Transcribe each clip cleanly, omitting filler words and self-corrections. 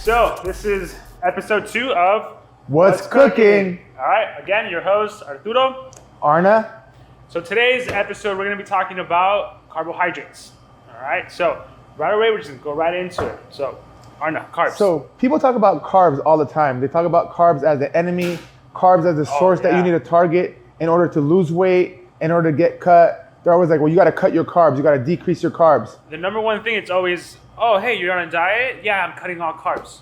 So this is episode 2 of What's Cooking? All right, again, your host, Arturo. Arna. So today's episode, we're going to be talking about carbohydrates. All right, so right away, we're just going to go right into it. So, Arna, carbs. So people talk about carbs all the time. They talk about carbs as the enemy, carbs as the source that you need to target in order to lose weight, in order to get cut. They're always like, well, you got to cut your carbs. You got to decrease your carbs. The number one thing, it's always, oh, hey, you're on a diet? Yeah, I'm cutting all carbs.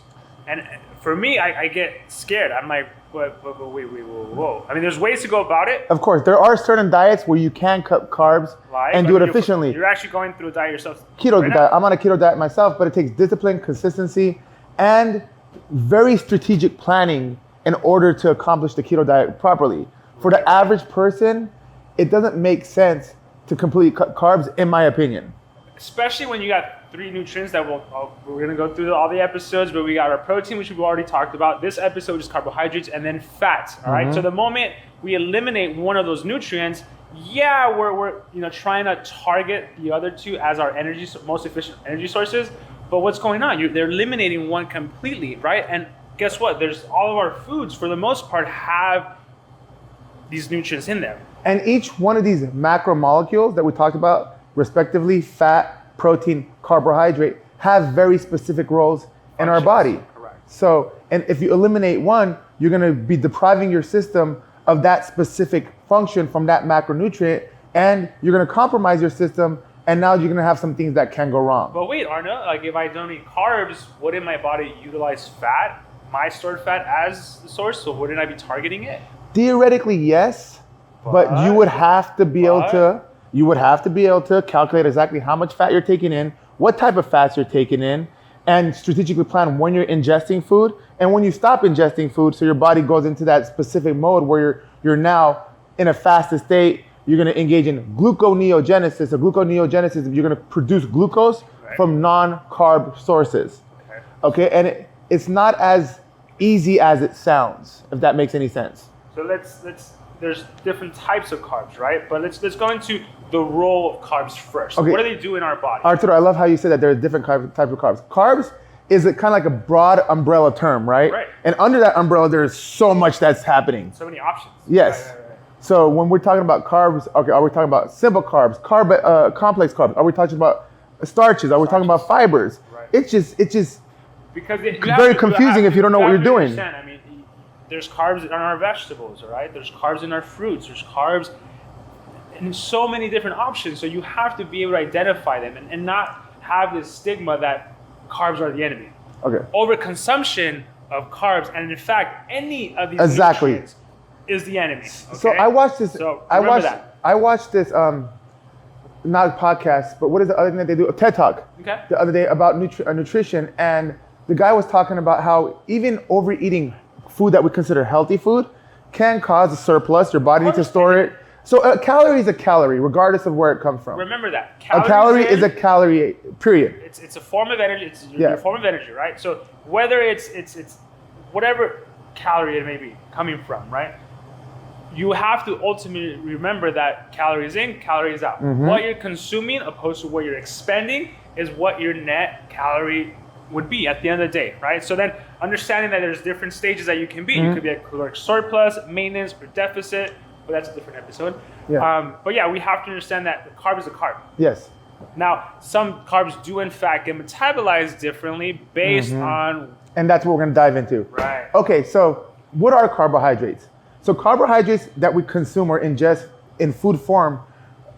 And for me, I get scared. I'm like, wait, whoa. I mean, there's ways to go about it. Of course, there are certain diets where you can cut carbs and do it efficiently. You're actually going through a diet yourself. Keto diet. I'm on a keto diet myself, but it takes discipline, consistency, and very strategic planning in order to accomplish the keto diet properly. For the average person, it doesn't make sense to completely cut carbs, in my opinion. Especially when you got 3 nutrients that we're going to go through all the episodes, but we got our protein, which we've already talked about. This episode is carbohydrates and then fat, all right? So the moment we eliminate one of those nutrients, we're trying to target the other 2 as our most efficient energy sources. But what's going on? They're eliminating one completely, right? And guess what? There's all of our foods, for the most part, have these nutrients in them. And each one of these macromolecules that we talked about, respectively, fat, protein, carbohydrate, have very specific roles in our body. Correct. So, and if you eliminate one, you're going to be depriving your system of that specific function from that macronutrient, and you're going to compromise your system, and now you're going to have some things that can go wrong. But wait, Arna, like if I don't eat carbs, wouldn't my body utilize fat, my stored fat, as the source? So wouldn't I be targeting it? Theoretically, yes, but you would have to be able to calculate exactly how much fat you're taking in, what type of fats you're taking in, and strategically plan when you're ingesting food and when you stop ingesting food, so your body goes into that specific mode where you're now in a fasted state. You're going to engage in gluconeogenesis. So gluconeogenesis is you're going to produce glucose from non-carb sources. Okay, and it's not as easy as it sounds, if that makes any sense. So there's different types of carbs, right? But let's go into the role of carbs first. Okay. What do they do in our body? Arturo, I love how you said that there's different types of carbs. Carbs is kind of like a broad umbrella term, right? Right. And under that umbrella, there's so much that's happening. So many options. Right. So when we're talking about carbs, okay, are we talking about simple carbs, complex carbs? Are we talking about starches? Are we talking about fibers? Right. It's just because very confusing if you don't know what you're doing. I mean, there's carbs in our vegetables, all right? There's carbs in our fruits. There's carbs in so many different options. So you have to be able to identify them and not have this stigma that carbs are the enemy. Okay. Overconsumption of carbs, and in fact, any of these nutrients is the enemy. Okay? So I watched this. So I watched this. Not a podcast, but what is the other thing that they do? A TED Talk. Okay. The other day about nutrition, and the guy was talking about how even overeating food that we consider healthy food can cause a surplus. Your body needs to store it. So a calorie is a calorie, regardless of where it comes from. Remember that. A calorie is a calorie, period. It's a form of energy. It's your form of energy, right? So whether it's whatever calorie it may be coming from, right? You have to ultimately remember that calories in, calories out. What you're consuming opposed to what you're expending is what your net calorie would be at the end of the day, right? So then understanding that there's different stages that you can be. You could be at caloric surplus, maintenance, or deficit, but that's a different episode. But we have to understand that the carb is a carb. Yes. Now, some carbs do in fact get metabolized differently based on... And that's what we're gonna dive into. Right. Okay, so what are carbohydrates? So carbohydrates that we consume or ingest in food form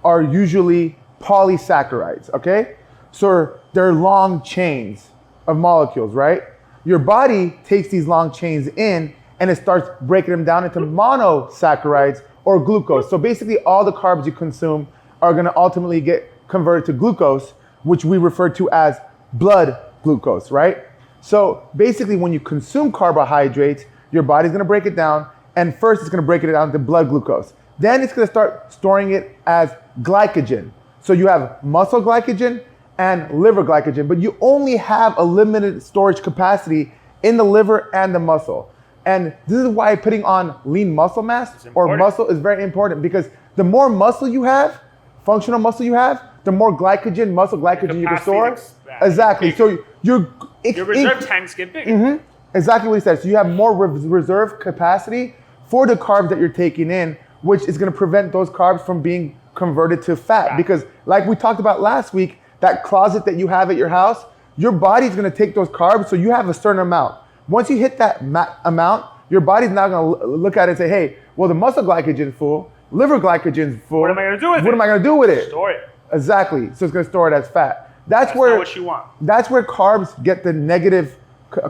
are usually polysaccharides, okay? So they're long chains of molecules, right? Your body takes these long chains in and it starts breaking them down into monosaccharides or glucose. So basically all the carbs you consume are gonna ultimately get converted to glucose, which we refer to as blood glucose, right? So basically when you consume carbohydrates, your body's gonna break it down, and first it's gonna break it down to blood glucose. Then it's gonna start storing it as glycogen. So you have muscle glycogen and liver glycogen, but you only have a limited storage capacity in the liver and the muscle. And this is why putting on lean muscle mass or muscle is very important, because the more muscle you have, functional muscle you have, the more glycogen, muscle glycogen you can store. Exactly. So your reserve tanks get bigger. Mm-hmm. Exactly what he said. So you have more reserve capacity for the carbs that you're taking in, which is going to prevent those carbs from being converted to fat. Because like we talked about last week, that closet that you have at your house, your body's going to take those carbs. So you have a certain amount. Once you hit that amount, your body's now going to look at it and say, hey, well, the muscle glycogen's full, liver glycogen's full. What am I going to do with it? What am I going to do with it? Store it. Exactly. So it's going to store it as fat. That's not what you want. That's where carbs get the negative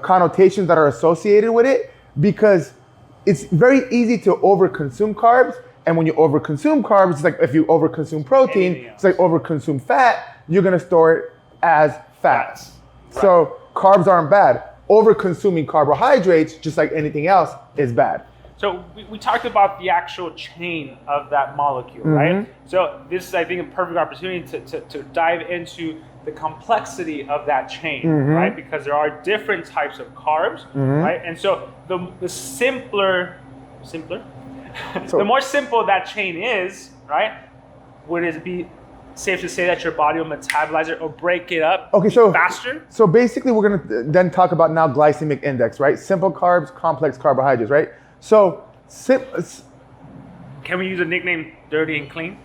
connotations that are associated with it, because it's very easy to overconsume carbs. And when you overconsume carbs, it's like if you overconsume protein, it's like overconsume fat, you're going to store it as fats. Right. So carbs aren't bad. Overconsuming carbohydrates, just like anything else, is bad. So we talked about the actual chain of that molecule, right? So this is, I think, a perfect opportunity to dive into the complexity of that chain, right? Because there are different types of carbs, right? And so the simpler, the more simple that chain is, right? Would it be safe to say that your body will metabolize it or break it up faster? So basically, we're going to then talk about now glycemic index, right? Simple carbs, complex carbohydrates, right? So, can we use a nickname, dirty and clean?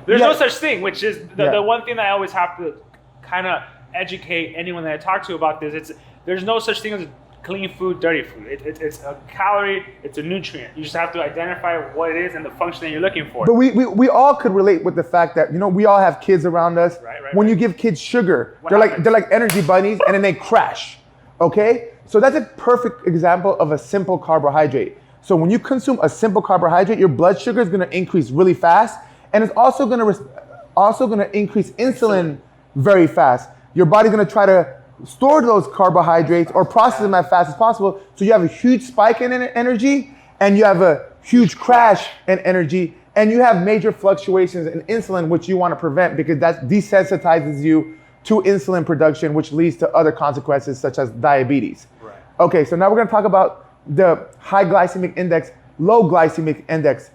There's no such thing, which is the one thing that I always have to kind of educate anyone that I talk to about this. There's no such thing as clean food, dirty food. It's a calorie, it's a nutrient. You just have to identify what it is and the function that you're looking for. But we all could relate with the fact that, we all have kids around us. When you give kids sugar, they're like energy bunnies, and then they crash. Okay? So that's a perfect example of a simple carbohydrate. So when you consume a simple carbohydrate, your blood sugar is going to increase really fast, and it's also going to increase insulin very fast. Your body's going to try to store those carbohydrates or process them as fast as possible. So you have a huge spike in energy, and you have a huge crash in energy, and you have major fluctuations in insulin, which you want to prevent, because that desensitizes you to insulin production, which leads to other consequences such as diabetes. Right. Okay, so now we're going to talk about the high glycemic index, low glycemic index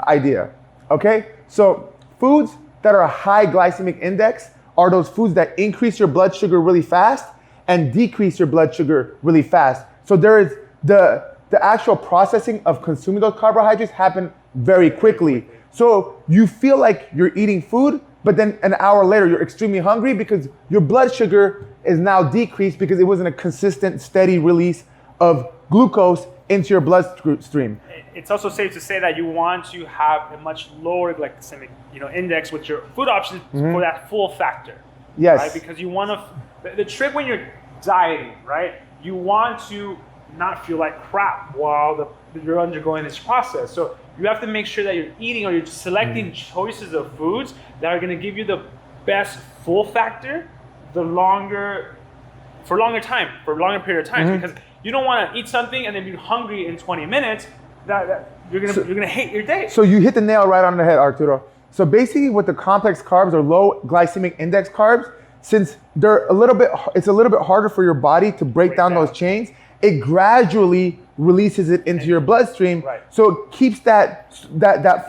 idea. Okay, so foods that are high glycemic index are those foods that increase your blood sugar really fast and decrease your blood sugar really fast. So there is the actual processing of consuming those carbohydrates happen very quickly. So you feel like you're eating food, but then an hour later you're extremely hungry because your blood sugar is now decreased because it wasn't a consistent, steady release of glucose into your bloodstream. It's also safe to say that you want to have a much lower glycemic, index with your food options for that full factor. Yes. Right? Because you want to. The trick when you're dieting, right? You want to not feel like crap while you're undergoing this process. So you have to make sure that you're eating or you're selecting choices of foods that are going to give you the best full factor, for a longer period of time. Because you don't want to eat something and then be hungry in 20 minutes. You're gonna hate your day. So you hit the nail right on the head, Arturo. So basically, with the complex carbs or low glycemic index carbs, since it's a little bit harder for your body to break down those chains, it gradually releases it into your bloodstream. Right. So it keeps that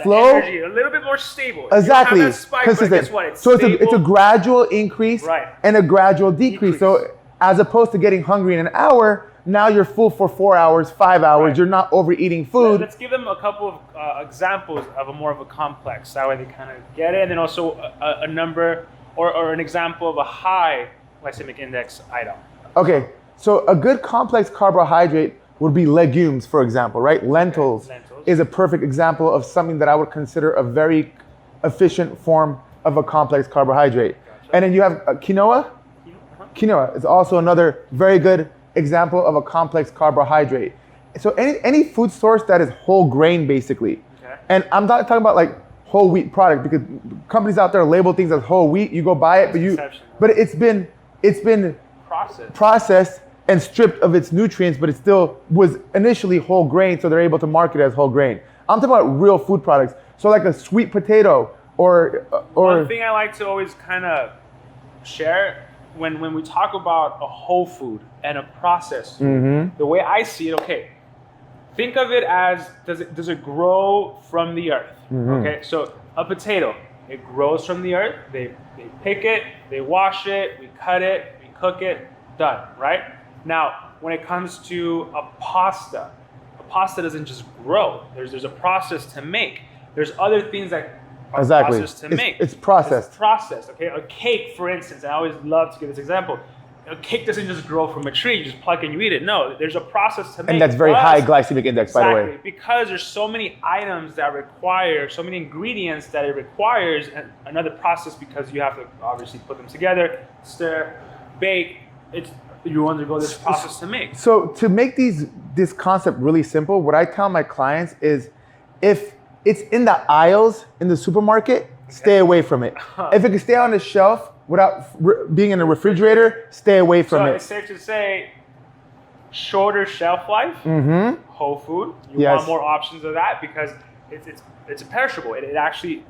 flow energy a little bit more stable. Exactly. You don't have that spike, but guess what? It's a gradual increase and a gradual decrease. So as opposed to getting hungry in an hour, now you're full for 4 hours, 5 hours. Right. You're not overeating food. Let's give them a couple of examples of a more of a complex. That way they kind of get it. And then also a number or an example of a high glycemic index item. Okay, so a good complex carbohydrate would be legumes, for example, right? Lentils is a perfect example of something that I would consider a very efficient form of a complex carbohydrate. Gotcha. And then you have quinoa. Quinoa is also another very good example of a complex carbohydrate. So any food source that is whole grain, basically. Okay. And I'm not talking about like whole wheat product, because companies out there label things as whole wheat. You go buy it, but it's been processed and stripped of its nutrients, but it still was initially whole grain, so they're able to market it as whole grain. I'm talking about real food products. So like a sweet potato or one thing I like to always kind of share when we talk about a whole food and a processed food, the way I see it, okay, think of it as does it grow from the earth? Okay, so a potato, it grows from the earth. They pick it, they wash it, we cut it, we cook it, done, right? Now, when it comes to a pasta doesn't just grow. There's a process to make. There's other things that are processed to make. It's processed. It's processed, okay? A cake, for instance, and I always love to give this example. A cake doesn't just grow from a tree, you just pluck and you eat it. No, there's a process to make. And that's very high glycemic index, by the way. Exactly, because there's so many items that require, so many ingredients that it requires another process, because you have to obviously put them together, stir, bake. You undergo this process to make. So to make this concept really simple, what I tell my clients is, if it's in the aisles in the supermarket, stay away from it. If it can stay on the shelf without being in a refrigerator, stay away from it. So it's safe to say, shorter shelf life, whole food. You want more options of that, because it's perishable. It actually,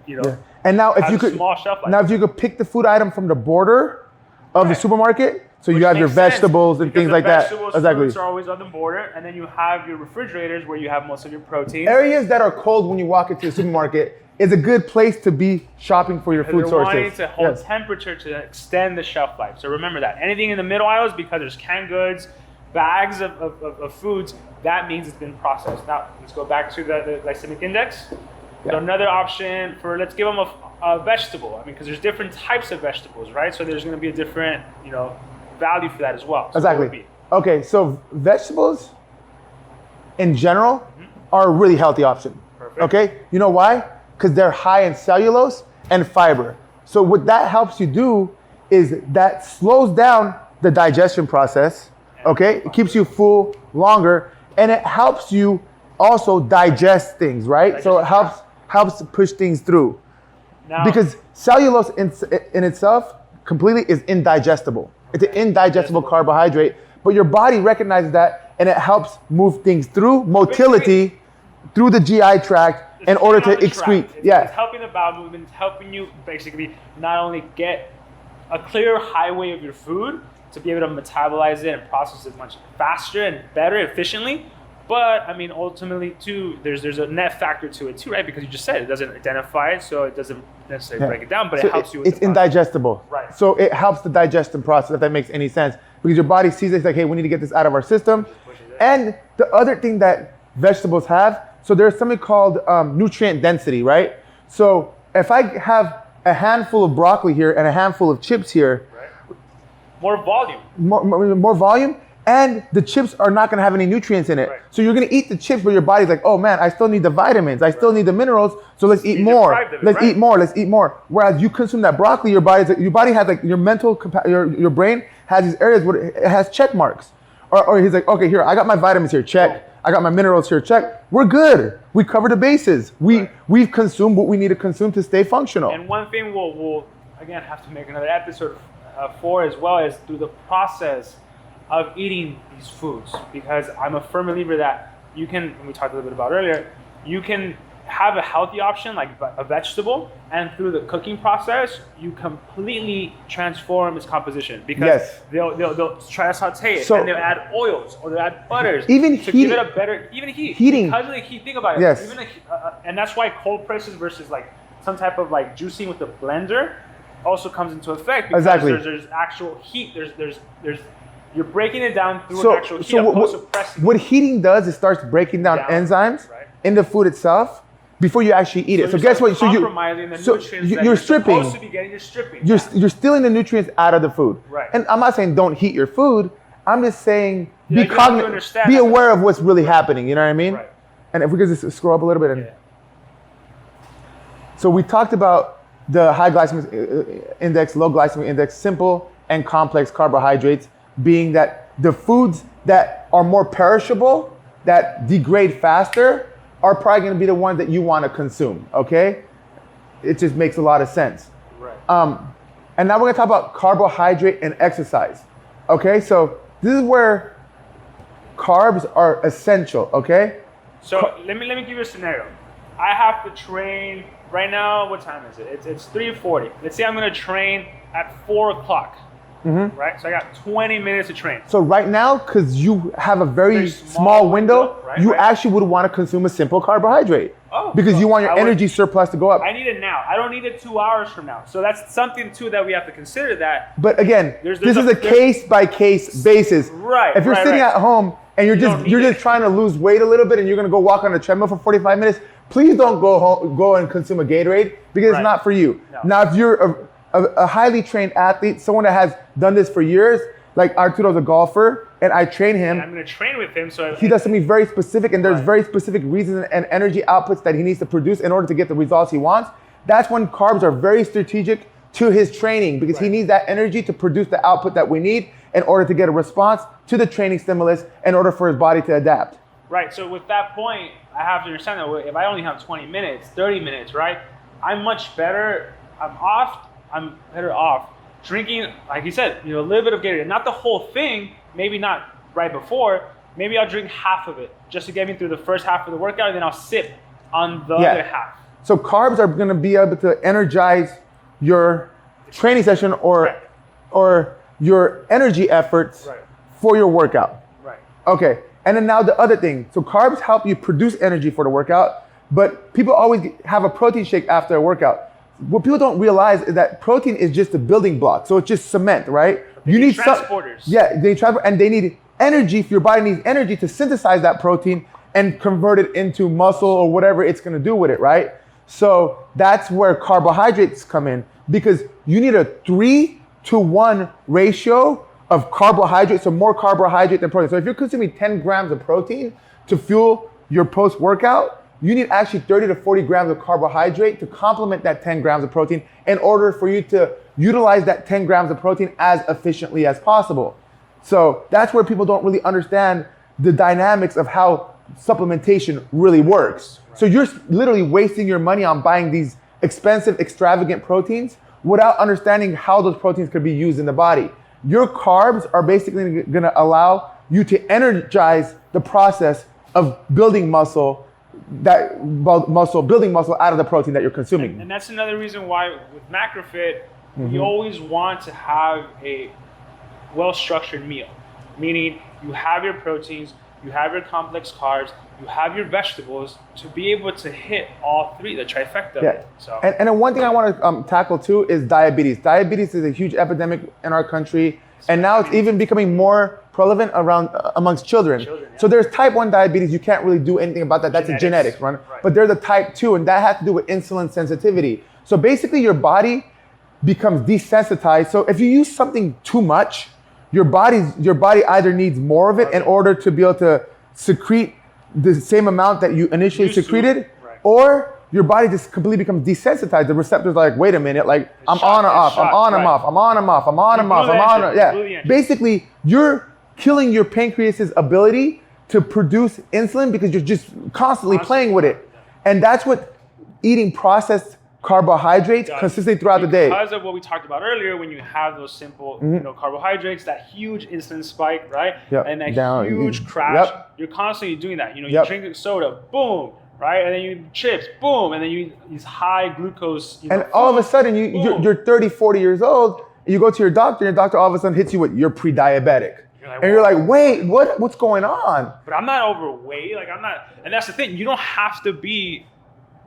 And now if you could, small shelf life. Now if you could pick the food item from the border of the supermarket, so you have your vegetables and things like that. Exactly. Fruits are always on the border, and then you have your refrigerators where you have most of your protein. Areas that are cold when you walk into the supermarket is a good place to be shopping for your food sources. They're wanting to hold temperature to extend the shelf life. So remember that. Anything in the middle aisles, because there's canned goods, bags of foods, that means it's been processed. Now, let's go back to the glycemic index. So another option for, let's give them a vegetable. I mean, because there's different types of vegetables, right? So there's going to be a different, value for that as well. So exactly. Okay, so vegetables in general are a really healthy option. Perfect. Okay, you know why? Because they're high in cellulose and fiber. So what that helps you do is that slows down the digestion process. Okay, it keeps you full longer, and it helps you also digest things, right? So it helps push things through. Now, because cellulose in itself completely is indigestible. It's an indigestible carbohydrate, but your body recognizes that, and it helps move things through motility through the GI tract in order to excrete. It's helping the bowel movement. It's helping you basically not only get a clear highway of your food to be able to metabolize it and process it much faster and better, efficiently. But I mean, ultimately too, there's a net factor to it too, right? Because you just said it doesn't identify it, so it doesn't necessarily break it down, but it helps you with it's indigestible. Right. So it helps the digestion process, if that makes any sense. Because your body sees it, it's like, hey, we need to get this out of our system. And the other thing that vegetables have, so there's something called nutrient density, right? So if I have a handful of broccoli here and a handful of chips here, more volume. More volume. And the chips are not going to have any nutrients in it. Right. So you're going to eat the chips, but your body's like, oh man, I still need the vitamins. I still need the minerals. So let's eat more. Let's eat more. Let's eat more. Whereas you consume that broccoli, your body has like your mental, your brain has these areas where it has check marks. Or he's like, okay, here, I got my vitamins here, check. I got my minerals here, check. We're good. We cover the bases. We've consumed what we need to consume to stay functional. And one thing we'll again have to make another episode for as well, is through the process of eating these foods, because I'm a firm believer that you can, and we talked a little bit about earlier, you can have a healthy option like a vegetable, and through the cooking process, you completely transform its composition, because they'll try to saute it, and they'll add oils or they'll add butters even to give it a better, heating. Because of the heat, think about it. Yes. Even and that's why cold presses versus like some type of like juicing with the blender also comes into effect, because there's actual heat. There's you're breaking it down through an actual heat. So what heating does, it starts breaking down enzymes in the food itself before you actually eat it. So guess what? So you're stripping. Supposed to be getting, you're stripping. You're stealing the nutrients out of the food. Right. And I'm not saying don't heat your food. I'm just saying be cognizant, be aware of what's really happening. You know what I mean? Right. And if we could just scroll up a little bit. So we talked about the high glycemic index, low glycemic index, simple and complex carbohydrates, being that the foods that are more perishable, that degrade faster, are probably going to be the ones that you want to consume, okay? It just makes a lot of sense. Right. And now we're going to talk about carbohydrate and exercise, okay? So this is where carbs are essential, okay? So let me give you a scenario. I have to train right now. What time is it? It's 3:40. Let's say I'm going to train at 4 o'clock. right? So I got 20 minutes to train. So right now, because you have a very small window, right, you actually would want to consume a simple carbohydrate. Because you want your energy surplus to go up. I need it now. I don't need it 2 hours from now. So that's something too that we have to consider that. But again, this is a case by case basis. Right. If you're sitting at home and you're just trying to lose weight a little bit and you're gonna go walk on a treadmill for 45 minutes, please don't go and consume a Gatorade because it's not for you. No. Now, if you're a highly trained athlete, someone that has done this for years, like Arturo's a golfer, and I train him. And I'm going to train with him. So he does something very specific, and there's very specific reasons and energy outputs that he needs to produce in order to get the results he wants. That's when carbs are very strategic to his training because he needs that energy to produce the output that we need in order to get a response to the training stimulus in order for his body to adapt. Right. So with that point, I have to understand that if I only have 20 minutes, 30 minutes, right, I'm better off drinking, like you said, a little bit of Gatorade, not the whole thing, maybe not right before, maybe I'll drink half of it just to get me through the first half of the workout, and then I'll sip on the other half. So carbs are going to be able to energize your training session or your energy efforts for your workout. Right. Okay. And then now the other thing. So carbs help you produce energy for the workout, but people always have a protein shake after a workout. What people don't realize is that protein is just a building block. So it's just cement, right? You need transporters. They transport, and they need energy. If your body needs energy to synthesize that protein and convert it into muscle or whatever it's going to do with it, right? So that's where carbohydrates come in because you need a 3-to-1 ratio of carbohydrates, so more carbohydrate than protein. So if you're consuming 10 grams of protein to fuel your post-workout, you need actually 30 to 40 grams of carbohydrate to complement that 10 grams of protein in order for you to utilize that 10 grams of protein as efficiently as possible. So that's where people don't really understand the dynamics of how supplementation really works. So you're literally wasting your money on buying these expensive, extravagant proteins without understanding how those proteins could be used in the body. Your carbs are basically gonna allow you to energize the process of building muscle, building muscle out of the protein that you're consuming. And that's another reason why with MacroFit, you always want to have a well-structured meal, meaning you have your proteins, you have your complex carbs, you have your vegetables to be able to hit all three, the trifecta. Yeah. So. And then one thing I want to tackle too is diabetes. Diabetes is a huge epidemic in our country, and now it's even becoming more prevalent amongst children. So there's type 1 diabetes. You can't really do anything about that. That's a genetic, right? But there's a type 2, and that has to do with insulin sensitivity. So basically your body becomes desensitized. So if you use something too much, your body either needs more of it in order to be able to secrete the same amount that you initially secreted, or your body just completely becomes desensitized. The receptors are like, wait a minute, like I'm on or off, I'm on and off, I'm on and off, I'm on and off, I'm on. Yeah. Basically, you're killing your pancreas's ability to produce insulin because you're just constantly playing with it. And that's what eating processed carbohydrates consistently throughout the day. Because of what we talked about earlier, when you have those simple carbohydrates, that huge insulin spike, right? And that huge crash, you're constantly doing that. You drink a soda, boom, right? And then you chips, boom, and then you these high glucose. And all of a sudden, you're 30, 40 years old, and you go to your doctor, and your doctor all of a sudden hits you with, you're pre-diabetic. And you're like, wait, what's going on? But I'm not overweight. Like I'm not, and that's the thing. You don't have to be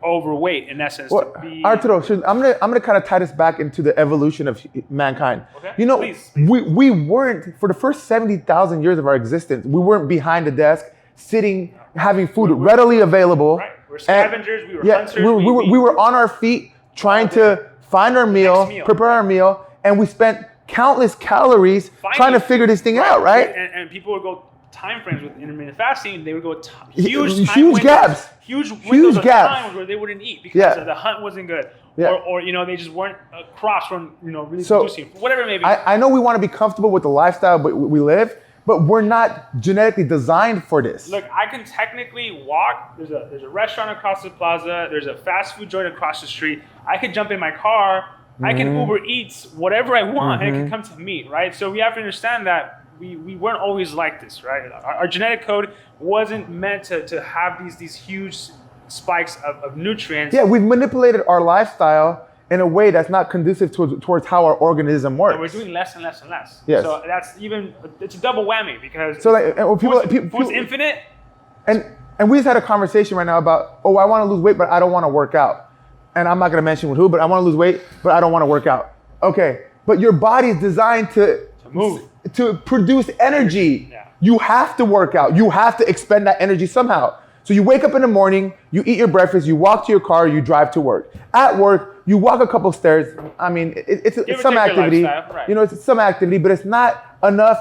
overweight in essence. Arturo, I'm gonna kind of tie this back into the evolution of mankind. Okay. Please. We weren't, for the first 70,000 years of our existence, we weren't behind the desk, sitting, having food readily available. Right. We're scavengers. We were hunters. We were on our feet trying to find our meal, prepare our meal, and we spent countless calories trying to figure this thing out, right? And people would go time frames with intermittent fasting. They would go huge windows, gaps, huge windows of times where they wouldn't eat because the hunt wasn't good, or they just weren't across from really producing, whatever it may be. I know we want to be comfortable with the lifestyle we live, but we're not genetically designed for this. Look, I can technically walk. There's a restaurant across the plaza. There's a fast food joint across the street. I could jump in my car. I can Uber Eats whatever I want, and it can come to me, right? So we have to understand that we weren't always like this, right? Our genetic code wasn't meant to have these huge spikes of nutrients. Yeah, we've manipulated our lifestyle in a way that's not conducive towards how our organism works. And we're doing less and less and less. Yes. So it's a double whammy because so like food's infinite. And we just had a conversation right now about, I want to lose weight, but I don't want to work out. And I'm not going to mention with who, but I want to lose weight, but I don't want to work out. Okay, but your body is designed to move, to produce energy. Yeah. You have to work out. You have to expend that energy somehow. So you wake up in the morning, you eat your breakfast, you walk to your car, you drive to work. At work, you walk a couple stairs. I mean, it's some activity. Right. You know, it's some activity, but it's not enough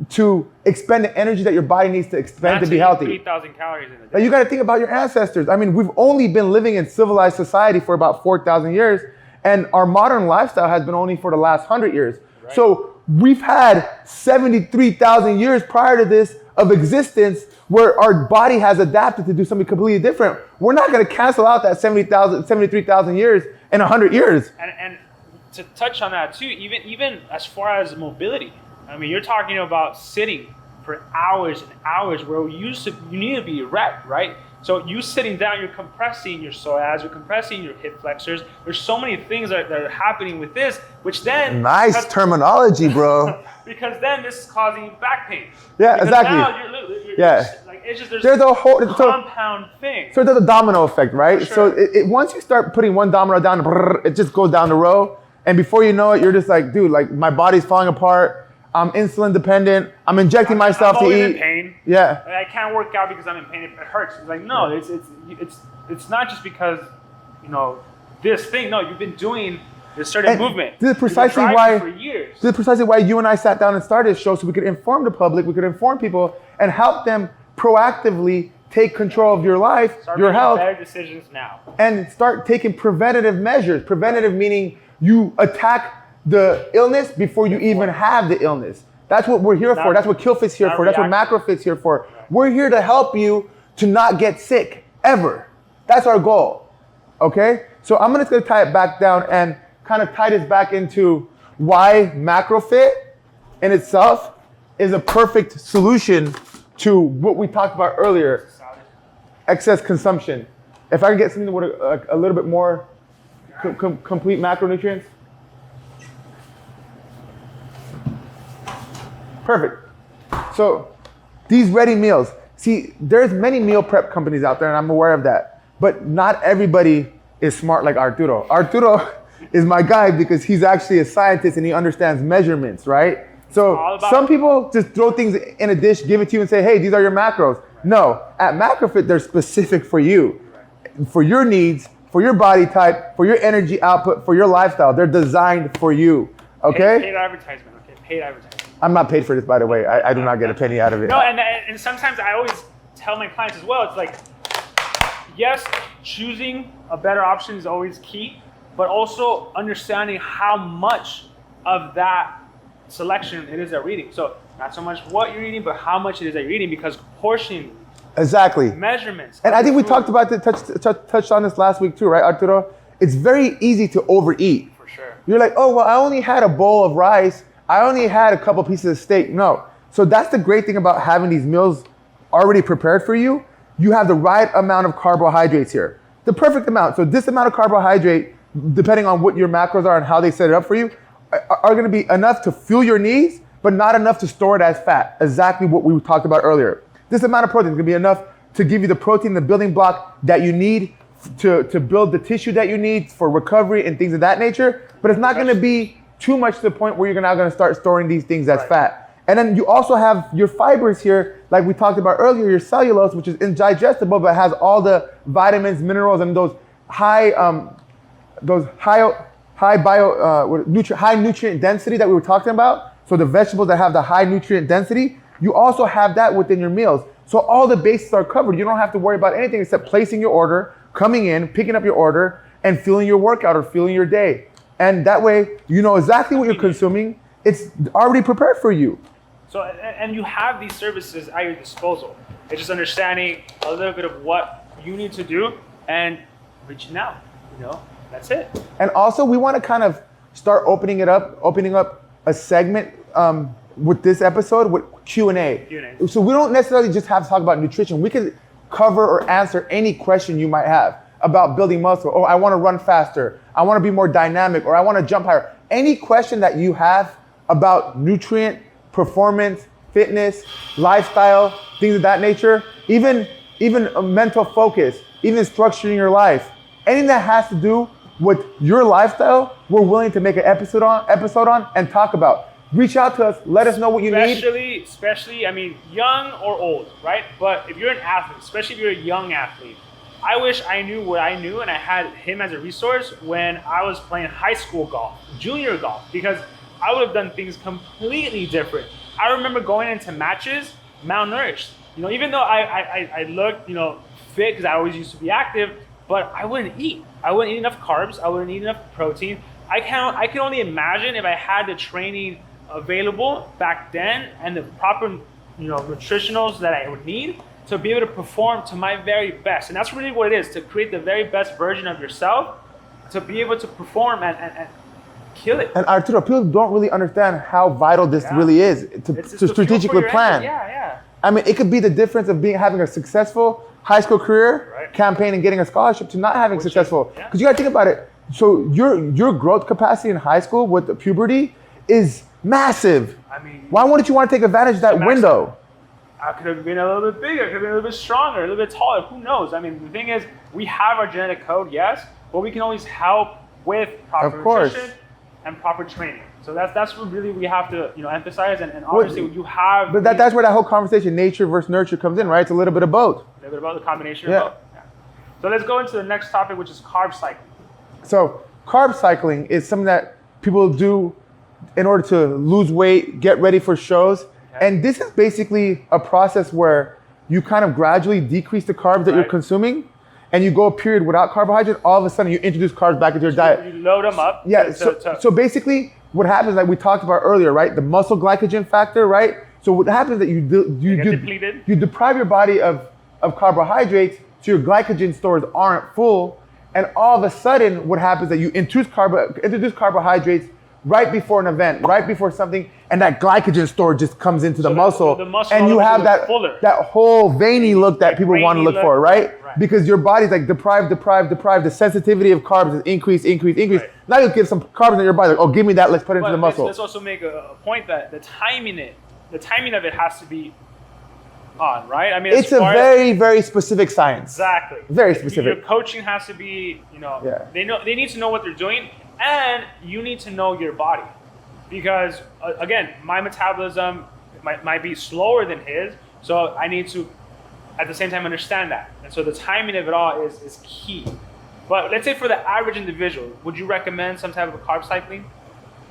to expend the energy that your body needs to expend to be healthy. 3,000 calories in a day. Now you got to think about your ancestors. I mean, we've only been living in civilized society for about 4,000 years, and our modern lifestyle has been only for the last 100 years. Right. So we've had 73,000 years prior to this of existence where our body has adapted to do something completely different. We're not going to cancel out that 73,000 years in 100 years. And to touch on that too, even as far as mobility, I mean, you're talking about sitting for hours and hours where you need to be erect, right? So you sitting down, you're compressing your psoas, you're compressing your hip flexors. There's so many things that are happening with this, which then... Nice terminology, bro. Because then this is causing back pain. Yeah, because exactly. Now you're yeah. Like, it's just, there's a whole compound thing. So there's a domino effect, right? Sure. So once you start putting one domino down, it just goes down the row. And before you know it, you're just like, dude, like my body's falling apart. I'm insulin dependent. I'm injecting myself to eat. I'm in pain. Yeah. I can't work out because I'm in pain. It hurts. It's like, no, it's not just because, you know, this thing. No, you've been doing this certain movement. This is precisely why. For years. This is precisely why you and I sat down and started this show, so we could inform the public, we could inform people, and help them proactively take control of your life, your health, better decisions now, and start taking preventative measures. Preventative meaning you attack the illness before you even have the illness. That's what we're here for. That's what KillFit's here for. That's what MacroFit's here for. Right. We're here to help you to not get sick ever. That's our goal. Okay? So I'm just gonna tie it back down and kind of tie this back into why MacroFit in itself is a perfect solution to what we talked about earlier, excess consumption. If I could get something with a little bit more complete macronutrients. Perfect. So these ready meals. See, there's many meal prep companies out there, and I'm aware of that. But not everybody is smart like Arturo. Arturo is my guy because he's actually a scientist and he understands measurements, right? So some people just throw things in a dish, give it to you and say, hey, these are your macros. No, at MacroFit, they're specific for you, for your needs, for your body type, for your energy output, for your lifestyle. They're designed for you, okay? Paid advertisement, okay? Paid advertisement. I'm not paid for this, by the way. I do not get a penny out of it. No, and sometimes I always tell my clients as well, it's like, yes, choosing a better option is always key, but also understanding how much of that selection it is that you're eating. So not so much what you're eating, but how much it is that you're eating, because portioning, exactly, measurements. And I think we talked about it, touched on this last week too, right, Arturo? It's very easy to overeat. For sure. You're like, oh, well, I only had a bowl of rice. I only had a couple pieces of steak. No. So that's the great thing about having these meals already prepared for you. You have the right amount of carbohydrates here. The perfect amount. So this amount of carbohydrate, depending on what your macros are and how they set it up for you, are going to be enough to fuel your needs, but not enough to store it as fat. Exactly what we talked about earlier. This amount of protein is going to be enough to give you the protein, the building block that you need to build the tissue that you need for recovery and things of that nature. But it's not going to be too much to the point where you're now going to start storing these things as fat. And then you also have your fibers here, like we talked about earlier, your cellulose, which is indigestible, but has all the vitamins, minerals, and those high nutrient density that we were talking about. So the vegetables that have the high nutrient density, you also have that within your meals. So all the bases are covered. You don't have to worry about anything except placing your order, coming in, picking up your order, and fueling your workout or fueling your day. And that way, you know exactly what you're consuming. It's already prepared for you. So, and you have these services at your disposal. It's just understanding a little bit of what you need to do and reaching out, you know, that's it. And also we want to kind of start opening up a segment with this episode with Q&A. So we don't necessarily just have to talk about nutrition. We can cover or answer any question you might have. about building muscle, or I want to run faster, I want to be more dynamic, or I want to jump higher. Any question that you have about nutrient, performance, fitness, lifestyle, things of that nature, even a mental focus, even structuring your life, anything that has to do with your lifestyle, we're willing to make an episode on and talk about. Reach out to us, let us know what you need. Especially, I mean, young or old, right? But if you're an athlete, especially if you're a young athlete, I wish I knew what I knew and I had him as a resource when I was playing high school golf, junior golf, because I would have done things completely different. I remember going into matches malnourished. You know, even though I looked, you know, fit because I always used to be active, but I wouldn't eat. I wouldn't eat enough carbs. I wouldn't eat enough protein. I can only imagine if I had the training available back then and the proper, you know, nutritionals that I would need to be able to perform to my very best. And that's really what it is, to create the very best version of yourself, to be able to perform and kill it. And Arturo, people don't really understand how vital this really is to strategically plan. Yeah. I mean, it could be the difference of having a successful high school career, campaign, and getting a scholarship to not having successful. Because you got to think about it. So your growth capacity in high school with the puberty is massive. I mean, why wouldn't you want to take advantage of that window? I could have been a little bit bigger, could have been a little bit stronger, a little bit taller. Who knows? I mean, the thing is, we have our genetic code, yes, but we can always help with proper nutrition and proper training. So that's what really we have to, you know, emphasize. And obviously, you have. But that's where that whole conversation, nature versus nurture, comes in, right? It's a little bit of both. A little bit about the combination of both. Yeah. So let's go into the next topic, which is carb cycling. So carb cycling is something that people do in order to lose weight, get ready for shows. And this is basically a process where you kind of gradually decrease the carbs that you're consuming, and you go a period without carbohydrates. All of a sudden, you introduce carbs back into your diet. You load them up. Yeah. So basically, what happens, like we talked about earlier, right? The muscle glycogen factor, right? So what happens is that you deprive your body of carbohydrates, so your glycogen stores aren't full, and all of a sudden, what happens is that you introduce carbohydrates right before an event, right before something, and that glycogen store just comes into the muscle, and you have that whole veiny look that people want to look for, right? Because your body's like deprived. The sensitivity of carbs is increase. Right. Now you give some carbs in your body, like, oh, give me that, let's put it into the muscle. Let's also make a point that the timing of it has to be on, right? I mean, it's a very, very specific science. Exactly. Very specific. Your coaching has to be, you know, they need to know what they're doing. And you need to know your body, because again, my metabolism might be slower than his, so I need to, at the same time, understand that. And so the timing of it all is key. But let's say for the average individual, would you recommend some type of a carb cycling?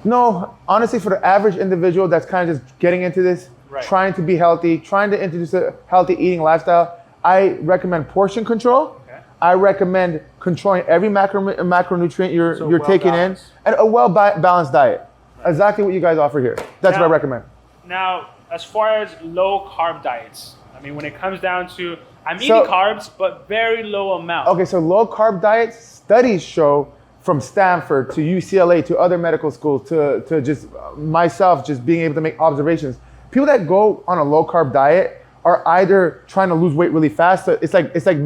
No, honestly, for the average individual that's kind of just getting into this, trying to be healthy, trying to introduce a healthy eating lifestyle, I recommend portion control. I recommend controlling every macronutrient you're taking in, and a well-balanced diet. Exactly what you guys offer here. That's what I recommend. Now, as far as low-carb diets, I mean, when it comes down to, I'm eating carbs, but very low amount. Okay, so low-carb diets, studies show from Stanford to UCLA to other medical schools to just myself just being able to make observations. People that go on a low-carb diet are either trying to lose weight really fast. So it's like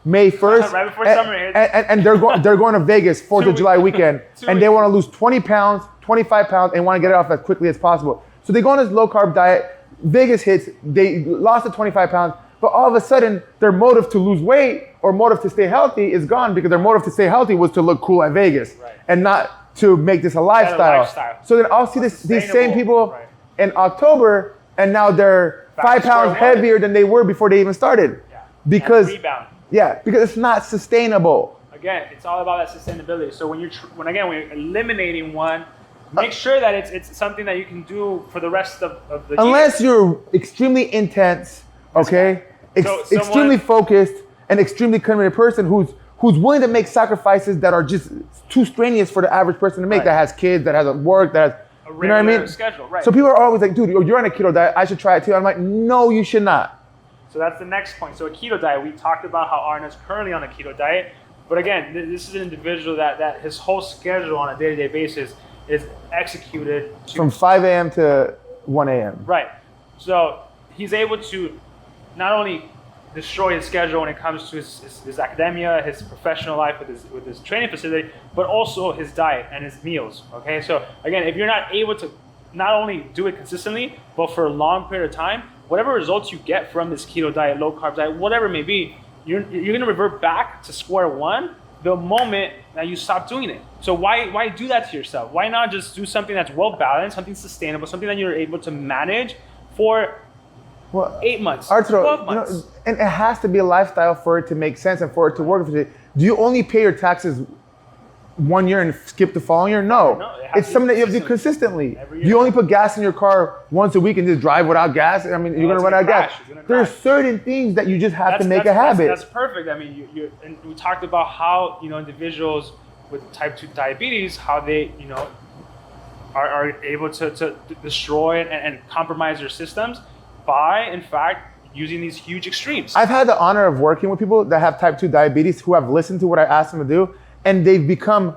May 1st, right before summer hits. And they're going to Vegas 4th of July weekend, and they want to lose 20 pounds, 25 pounds, and want to get it off as quickly as possible. So they go on this low carb diet, Vegas hits, they lost the 25 pounds, but all of a sudden their motive to lose weight or motive to stay healthy is gone, because their motive to stay healthy was to look cool at Vegas and not to make this a lifestyle. So then I'll see these same people in October, and now they're 5 pounds heavier than they were before they even started. Because rebound. Yeah, because it's not sustainable. Again, it's all about that sustainability. So when you're eliminating one, make sure that it's something that you can do for the rest of the unless you're extremely intense, okay, extremely focused, and extremely committed person who's willing to make sacrifices that are just too strenuous for the average person to make. That has kids, that has a work, that has a regular, you know what I mean? Schedule. Right. So people are always like, dude, you're on a keto diet, I should try it too. I'm like, no, you should not. So that's the next point. So a keto diet, we talked about how Arna is currently on a keto diet. But again, this is an individual that his whole schedule on a day-to-day basis is executed from 5 a.m. to 1 a.m. Right. So he's able to not only destroy his schedule when it comes to his academia, his professional life with his training facility, but also his diet and his meals. Okay, so again, if you're not able to not only do it consistently, but for a long period of time, whatever results you get from this keto diet, low carb diet, whatever it may be, you're gonna revert back to square one the moment that you stop doing it. So why do that to yourself? Why not just do something that's well balanced, something sustainable, something that you're able to manage for 8 months, Arturo, 12 months? And it has to be a lifestyle for it to make sense and for it to work. Do you only pay your taxes 1 year and skip the following year? No, it's something that you have to do consistently. You only put gas in your car once a week and just drive without gas. I mean, you're gonna run out of gas. There's certain things that you just have to make a habit. That's perfect. I mean, and we talked about how individuals with type 2 diabetes, how they are able to destroy and compromise their systems by, in fact, using these huge extremes. I've had the honor of working with people that have type 2 diabetes who have listened to what I asked them to do, and they've become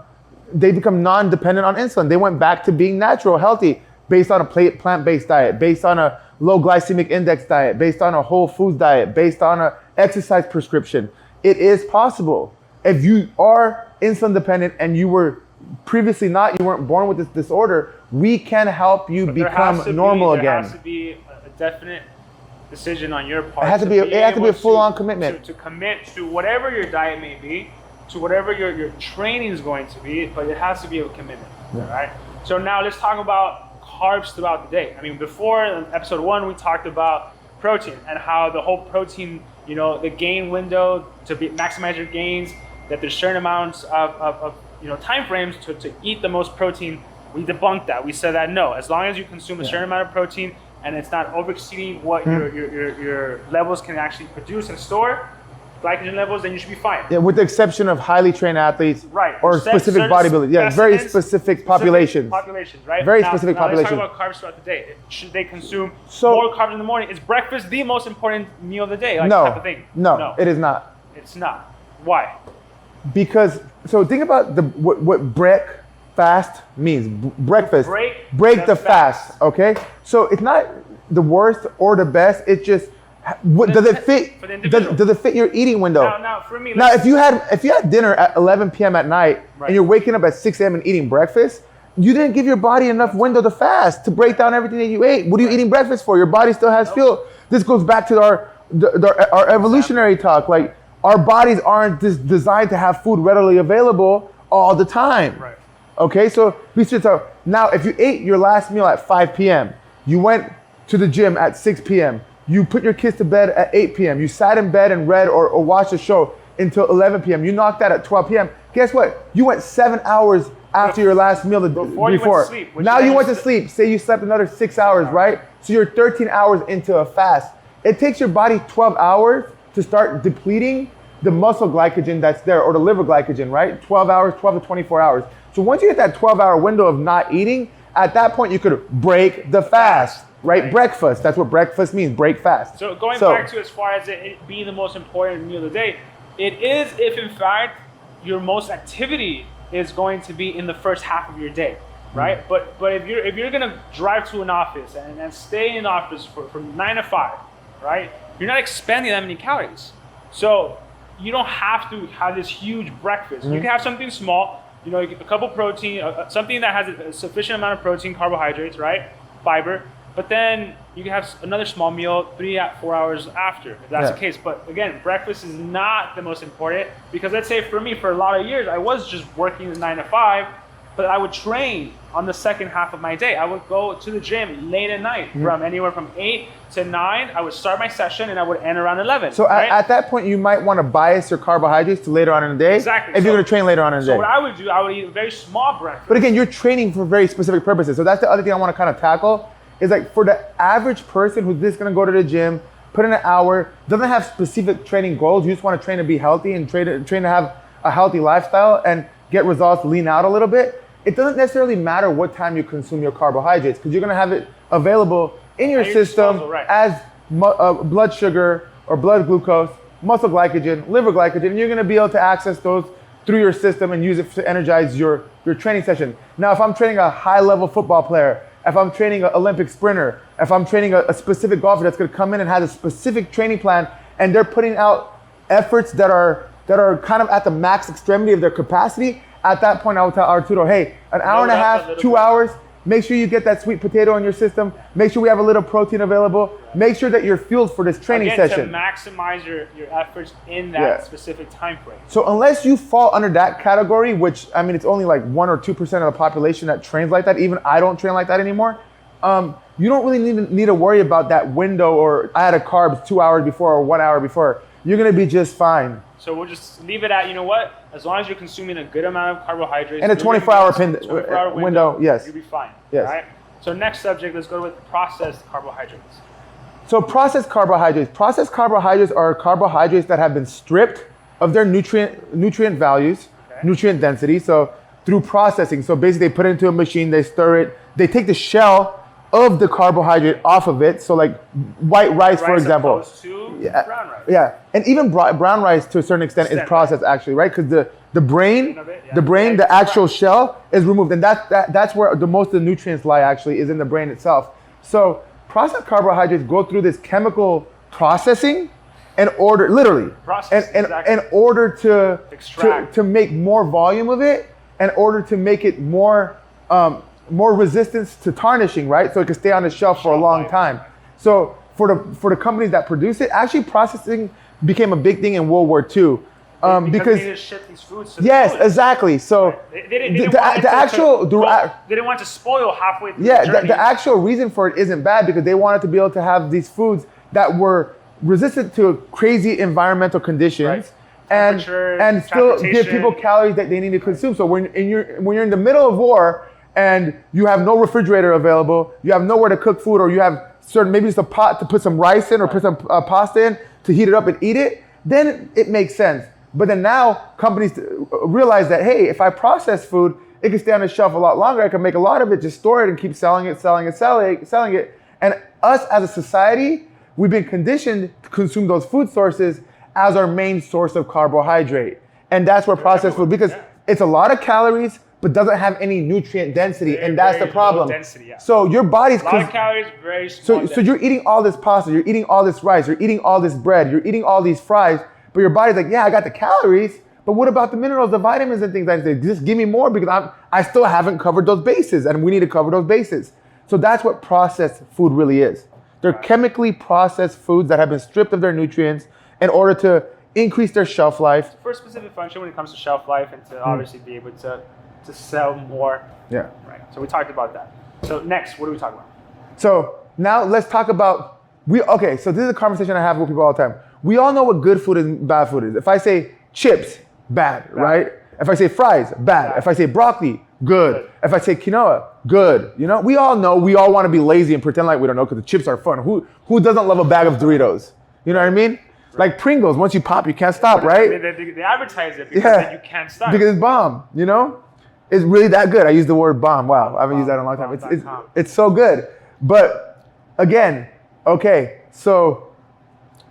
non-dependent on insulin. They went back to being natural, healthy, based on a plant-based diet, based on a low glycemic index diet, based on a whole foods diet, based on an exercise prescription. It is possible. If you are insulin dependent and you were previously not, you weren't born with this disorder, we can help you become normal again. There has to be a definite decision on your part. It has to be a full-on commitment. To commit to whatever your diet may be, to whatever your training is going to be, but it has to be a commitment, right? So now let's talk about carbs throughout the day. I mean, before in episode 1, we talked about protein and how the whole protein, the gain window to maximize your gains, that there's certain amounts of time frames to eat the most protein. We debunked that. We said that no, as long as you consume a certain amount of protein and it's not over exceeding what your levels can actually produce and store, glycogen levels, then you should be fine. Yeah, with the exception of highly trained athletes, right? Or specific bodybuilding. Yeah, very specific populations. Populations, right? Very specific populations. Let's talk about carbs throughout the day. Should they consume more carbs in the morning? Is breakfast the most important meal of the day? Like type of thing? No, it is not. It's not. Why? Because think about what breakfast means. Breakfast. Break the fast. Okay. So it's not the worst or the best. It's just does it fit? Does it fit your eating window? Now for me. Now, if you had dinner at 11 p.m. at night and you're waking up at 6 a.m. and eating breakfast, you didn't give your body enough window to fast to break down everything that you ate. What are you eating breakfast for? Your body still has fuel. This goes back to our evolutionary talk. Like, our bodies aren't designed to have food readily available all the time. Right. Okay, so we should talk. Now, if you ate your last meal at 5 p.m., you went to the gym at 6 p.m., you put your kids to bed at 8 p.m., you sat in bed and read or watched a show until 11 p.m., you knocked out at 12 p.m., guess what? You went 7 hours after your last meal before. You went to sleep, now you went to sleep. Say you slept another 6 hours, right? So you're 13 hours into a fast. It takes your body 12 hours to start depleting the muscle glycogen that's there, or the liver glycogen, right? 12 to 24 hours. So once you hit that 12-hour window of not eating, at that point you could break the fast, right? Breakfast, that's what breakfast means, break fast. So going back to as far as it being the most important meal of the day, it is if in fact your most activity is going to be in the first half of your day, right? But if you're gonna drive to an office and stay in office from 9 to 5, right? You're not expending that many calories. So you don't have to have this huge breakfast. You can have something small, a couple protein, something that has a sufficient amount of protein, carbohydrates, right? Fiber. But then you can have another small meal 4 hours after, if that's the case. But again, breakfast is not the most important, because let's say for me, for a lot of years, I was just working 9 to 5, but I would train on the second half of my day. I would go to the gym late at night, from anywhere from 8 to 9. I would start my session and I would end around 11. So at that point, you might want to bias your carbohydrates to later on in the day. Exactly. If you're going to train later on in the day. So what I would do, I would eat a very small breakfast. But again, you're training for very specific purposes. So that's the other thing I want to kind of tackle, is like for the average person who's just going to go to the gym, put in an hour, doesn't have specific training goals. You just want to train to be healthy and train to have a healthy lifestyle and get results, lean out a little bit. It doesn't necessarily matter what time you consume your carbohydrates, because you're going to have it available in your system as blood sugar or blood glucose, muscle glycogen, liver glycogen, and you're going to be able to access those through your system and use it to energize your training session. Now, if I'm training a high-level football player, if I'm training an Olympic sprinter, if I'm training a specific golfer that's going to come in and has a specific training plan and they're putting out efforts that are kind of at the max extremity of their capacity, at that point I would tell Arturo, hey, an hour and a half, 2 hours, make sure you get that sweet potato in your system. Make sure we have a little protein available. Make sure that you're fueled for this training session. To maximize your efforts in that specific time frame. So unless you fall under that category, which, I mean, it's only like 1 or 2% of the population that trains like that. Even I don't train like that anymore. You don't really need to worry about that window, or I had a carbs 2 hours before or 1 hour before. You're going to be just fine. So we'll just leave it at, you know what? As long as you're consuming a good amount of carbohydrates. And a 24-hour window, yes. You'll be fine. Yes. All right? So next subject, let's go with processed carbohydrates. So processed carbohydrates. Processed carbohydrates are carbohydrates that have been stripped of their nutrient values, nutrient density. So through processing. So basically they put it into a machine, they stir it, they take the shell of the carbohydrate off of it. So like white rice, for example. Brown rice. Yeah, and even brown rice to a certain extent is processed actually, right? Because the brain, the actual shell is removed, and that's where the most of the nutrients lie actually, is in the brain itself. So processed carbohydrates go through this chemical processing in order, literally, in order to extract, to make more volume of it, in order to make it more resistance to tarnishing, right? So it can stay on the shelf for a long time. So for the companies that produce it, actually processing became a big thing in World War II. Because they needed to ship these foods to the exactly. So they didn't want to spoil halfway through the journey. The actual reason for it isn't bad, because they wanted to be able to have these foods that were resistant to crazy environmental conditions, and still give people calories that they need to consume. So when you're in the middle of war and you have no refrigerator available, you have nowhere to cook food, or you have maybe just a pot to put some rice in, or put some pasta in to heat it up and eat it, then it makes sense. But then now companies realize that, hey, if I process food, it can stay on the shelf a lot longer. I can make a lot of it, just store it and keep selling it. And us as a society, we've been conditioned to consume those food sources as our main source of carbohydrate. And that's where processed food, because it's a lot of calories, but doesn't have any nutrient density, and that's the problem. Density, So your body's a lot of calories, very small. So you're eating all this pasta, you're eating all this rice, you're eating all this bread, you're eating all these fries, but your body's like, yeah, I got the calories, but what about the minerals, the vitamins and things like that? Just give me more, because I still haven't covered those bases, and we need to cover those bases. So that's what processed food really is. They're chemically processed foods that have been stripped of their nutrients in order to increase their shelf life. For a specific function when it comes to shelf life, and to obviously be able to sell more. Yeah. Right. So we talked about that. So next, what are we talking about? So now let's talk about, so this is a conversation I have with people all the time. We all know what good food and bad food is. If I say chips, bad, right? If I say fries, bad. If I say broccoli, good. If I say quinoa, good. You know, we all know, we all want to be lazy and pretend like we don't know, because the chips are fun. Who doesn't love a bag of Doritos? You know what I mean? Like Pringles, once you pop, you can't stop, right? They advertise it because you can't stop. Because it's bomb, you know? It's really that good. I use the word bomb. Wow, I haven't used that in a long time. It's so good. But again, okay, so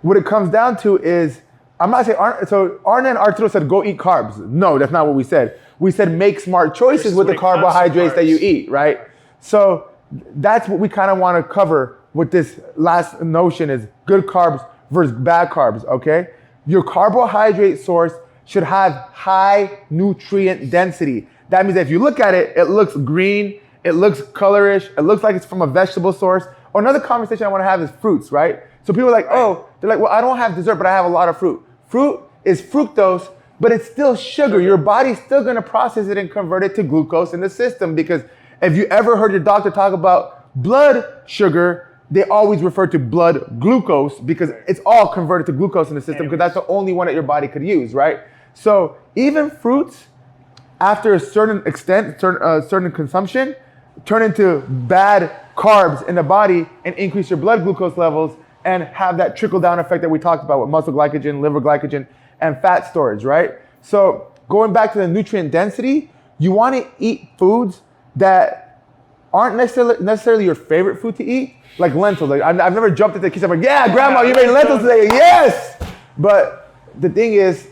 what it comes down to is, I'm not saying, so Arna and Arturo said go eat carbs. No, that's not what we said. We said make smart choices with the carbohydrates that you eat, right? So that's what we kind of want to cover with this last notion, is good carbs versus bad carbs, okay? Your carbohydrate source should have high nutrient density. That means that if you look at it, it looks green, it looks colorish, it looks like it's from a vegetable source. Or another conversation I want to have is fruits, right? So people are like, they're like, well, I don't have dessert, but I have a lot of fruit. Fruit is fructose, but it's still sugar. Your body's still going to process it and convert it to glucose in the system, because if you ever heard your doctor talk about blood sugar, they always refer to blood glucose, because it's all converted to glucose in the system, because that's the only one that your body could use, right? So even fruits, after a certain extent, certain consumption, turn into bad carbs in the body and increase your blood glucose levels, and have that trickle down effect that we talked about with muscle glycogen, liver glycogen, and fat storage, right? So going back to the nutrient density, you want to eat foods that aren't necessarily your favorite food to eat, like lentils. Like I've never jumped at the kitchen, I'm like, yeah, grandma, you made lentils today, yes! But the thing is,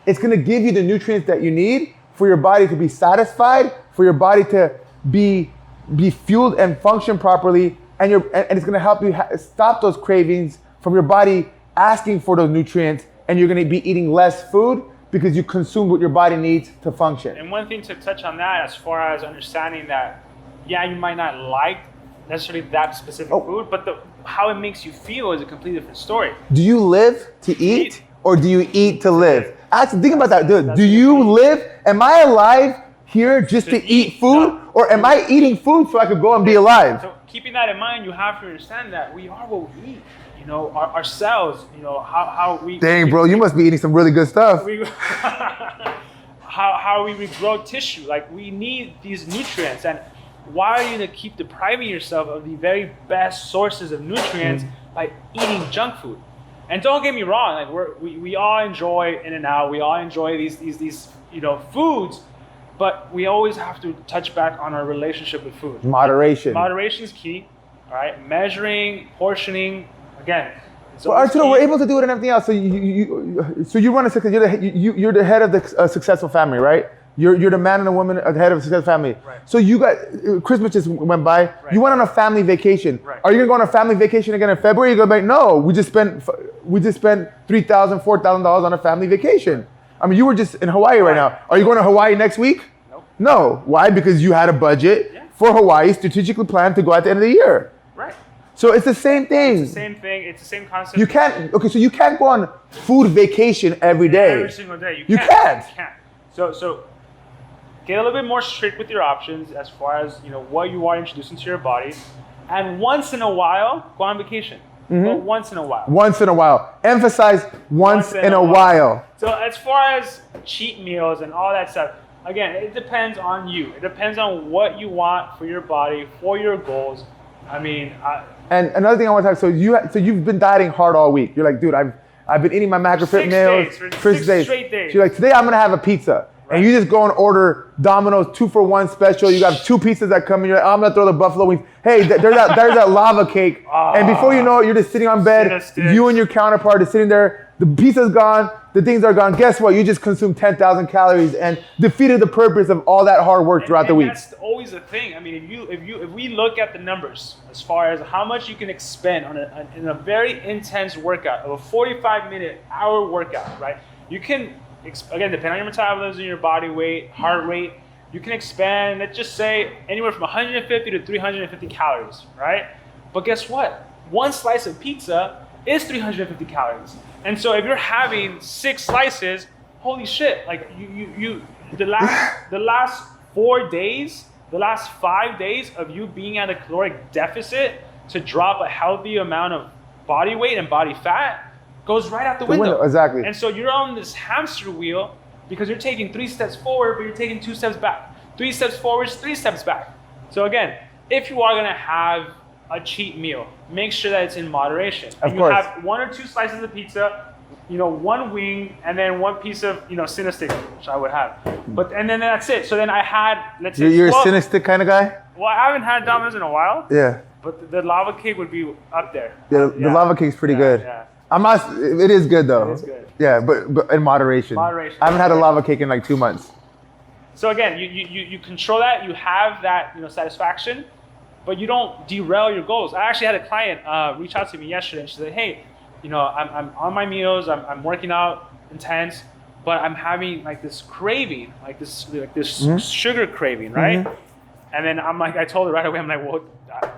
it's gonna give you the nutrients that you need for your body to be satisfied, for your body to be fueled and function properly, and it's gonna help you stop those cravings from your body asking for those nutrients, and you're gonna be eating less food because you consume what your body needs to function. And one thing to touch on that, as far as understanding that, yeah, you might not like necessarily that specific food, but how it makes you feel is a completely different story. Do you live to eat, or do you eat to live? Actually, think about that, dude. Do you live? Am I alive here just to eat food, or am I eating food so I could go and be alive? So keeping that in mind, you have to understand that we are what we eat. You know, our cells, you know, how we... Dang, bro, you must be eating some really good stuff. How we regrow tissue. Like, we need these nutrients. And why are you going to keep depriving yourself of the very best sources of nutrients by eating junk food? And don't get me wrong, like we all enjoy In-N-Out, we all enjoy these you know, foods, but we always have to touch back on our relationship with food. Moderation. Moderation is key. All right, measuring, portioning. Again, well, Arturo, we're able to do it and everything else. So you run a success. You're the head of the successful family, right? You're the man and the woman, the head of a successful family. Right. So you got Christmas just went by. Right. You went on a family vacation. Right. Are you gonna go on a family vacation again in February? You go back? No, we just spent $3,000, $4,000 on a family vacation. I mean, you were just in Hawaii right now. Are you going to Hawaii next week? Nope. No. Why? Because you had a budget for Hawaii, strategically planned to go at the end of the year. Right. So it's the same thing. It's the same thing. It's the same concept. You can't. Okay, so you can't go on food vacation every day. Every single day. You can't. You can't. So get a little bit more strict with your options as far as, you know, what you are introducing to your body, and once in a while go on vacation. But once in a while. Once in a while. Emphasize once in a while. So as far as cheat meals and all that stuff, again, it depends on you. It depends on what you want for your body, for your goals. I mean, and another thing I want to talk. So you've been dieting hard all week. You're like, dude, I've been eating my macrofit meals for 6 straight days. So you're like, today I'm gonna have a pizza. Right. And you just go and order Domino's 2-for-1 special. You got 2 pizzas that come in. You're like, oh, I'm gonna throw the buffalo wings. Hey, there's that lava cake. And before you know it, you're just sitting on bed. You and your counterpart are sitting there. The pizza's gone. The things are gone. Guess what? You just consumed 10,000 calories and defeated the purpose of all that hard work throughout the week. That's always a thing. I mean, if we look at the numbers as far as how much you can expend in a very intense workout, of a 45-minute hour workout, right? You can, again, depending on your metabolism, your body weight, heart rate, you can expend, let's just say, anywhere from 150 to 350 calories, right? But guess what? One slice of pizza is 350 calories. And so if you're having 6 slices, holy shit, like the last 4 days, the last 5 days of you being at a caloric deficit to drop a healthy amount of body weight and body fat goes right out the window. Exactly. And so you're on this hamster wheel because you're taking 3 steps forward, but you're taking 2 steps back. 3 steps forward, 3 steps back. So again, if you are gonna have a cheat meal, make sure that it's in moderation. Of course. You have 1 or 2 slices of pizza, you know, 1 wing, and then 1 piece of, you know, Cinestick, which I would have. And then that's it. So then I had, let's say, you're a Cinestick kind of guy? Well, I haven't had Domino's in a while. Yeah. But the lava cake would be up there. Yeah, the lava cake's pretty good. Yeah. It is good though. It is good. Yeah, but in moderation. Moderation. I haven't had a lava cake in like 2 months. So again, you control that, you have that, you know, satisfaction, but you don't derail your goals. I actually had a client reach out to me yesterday, and she said, hey, you know, I'm on my meals, I'm working out intense, but I'm having like this craving, like this sugar craving, right? And then I told her right away, I'm like, well,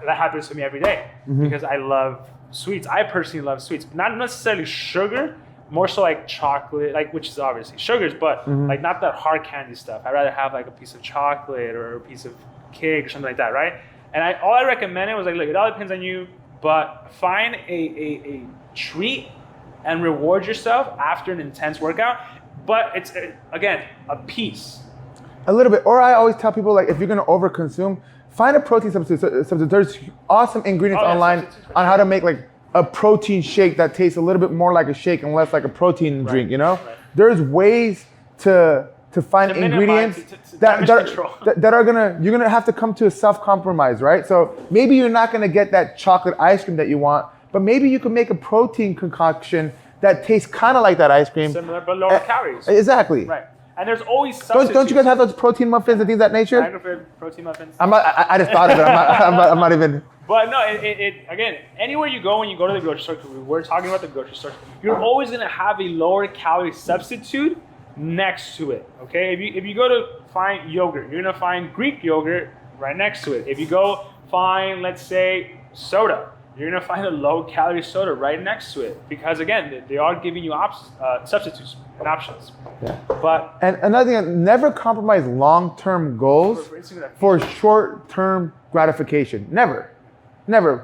that happens to me every day because I love sweets. I personally love sweets, not necessarily sugar, more so like chocolate, like, which is obviously sugars, but like not that hard candy stuff. I'd rather have like a piece of chocolate or a piece of cake or something like that, right? And all I recommended was like, look, it all depends on you, but find a treat and reward yourself after an intense workout. But it's, again, a piece. A little bit. Or I always tell people, like, if you're gonna overconsume, find a protein substitute. There's awesome ingredients online on how to make like a protein shake that tastes a little bit more like a shake and less like a protein drink, you know? Right. There's ways to find ingredients that are you're gonna have to come to a self-compromise, right? So maybe you're not gonna get that chocolate ice cream that you want, but maybe you can make a protein concoction that tastes kind of like that ice cream. Similar, but lower calories. Exactly. Right. And there's always substitutes. Don't you guys have those protein muffins and things of that nature? Protein muffins. I just thought of it. I'm not even. But no, again, anywhere you go when you go to the grocery store, because we're talking about the grocery store, you're always gonna have a lower calorie substitute next to it. Okay, if you go to find yogurt, you're gonna find Greek yogurt right next to it. If you go find, let's say, soda, you're gonna find a low calorie soda right next to it, because again, they are giving you substitutes and options. Yeah. But and another thing, never compromise long-term goals for short-term gratification. Never.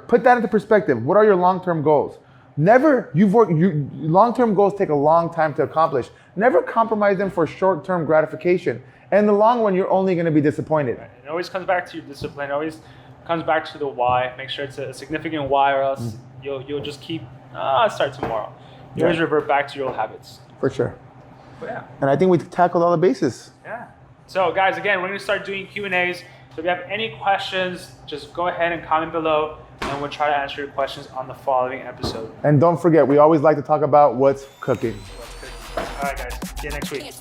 Put that into perspective. What are your long-term goals? Long-term goals take a long time to accomplish. Never compromise them for short-term gratification. And in the long run, you're only going to be disappointed. Right. It always comes back to your discipline. It always comes back to the why. Make sure it's a significant why, or else you'll just keep start tomorrow. You always revert back to your old habits. For sure. But yeah. And I think we tackled all the bases. Yeah. So guys, again, we're going to start doing Q&As. So if you have any questions, just go ahead and comment below, and we'll try to answer your questions on the following episode. And don't forget, we always like to talk about what's cooking. All right, guys. See you next week.